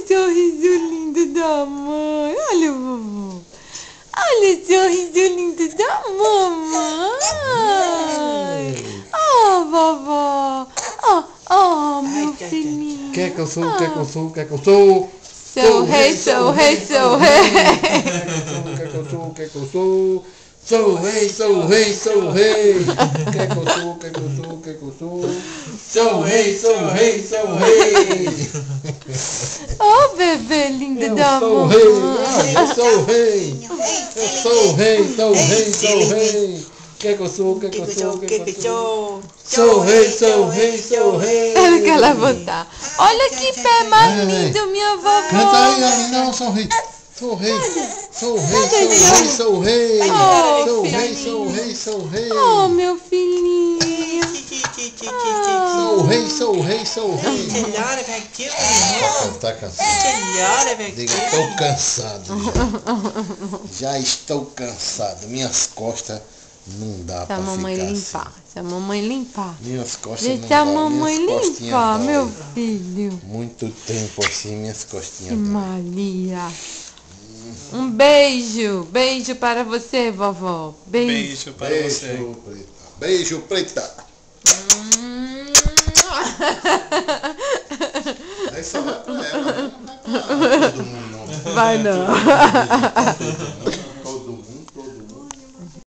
sorriso lindo da mãe. Olha, vovô. Olha o sorriso lindo da mamãe. Oh, vovó. Oh, meu filhinho. Quer que eu sou? Quer que eu sou? Quer que eu sou? Sou rei, sou rei, sou rei. Quer que eu sou? Quer que eu sou? Sou rei, sou rei, sou rei. Quer que eu sou? Quer que eu sou? Quer que eu sou? Sou rei, sou rei, sou rei. Oh, bebê lindo da Eu sou mamãe. rei, eu sou rei. Eu sou rei, sou rei, sou rei. Quer que eu sou? Quer que eu sou? Quer que eu sou? Sou rei, sou rei, sou rei. Ela quer levantar. Olha que pé mais lindo, minha vovó. Canta aí, Aline, sou rei. Sou rei, sou rei, sou rei, sou rei. Oh, Sou rei, filhinho. sou rei, sou rei. Oh, meu filhinho. Sou rei, sou rei, sou rei. It's a lot of activity. Tá cansado. It's a lot of Diga, activity. estou cansado já. Já estou cansado. Minhas costas não dá Se pra a mamãe ficar limpar, assim. se a mamãe limpar. Minhas costas não Deixa a dá. mamãe Minhas costinhas limpar, dói. meu filho. Muito tempo assim, minhas costinhas dói. Maria. Um beijo. Beijo para você, vovó. Beijo. Beijo para você. Beijo, preta. Beijo, preta. Aí só vai pra ela. Não vai pra todo mundo, não. Vai não. Todo mundo.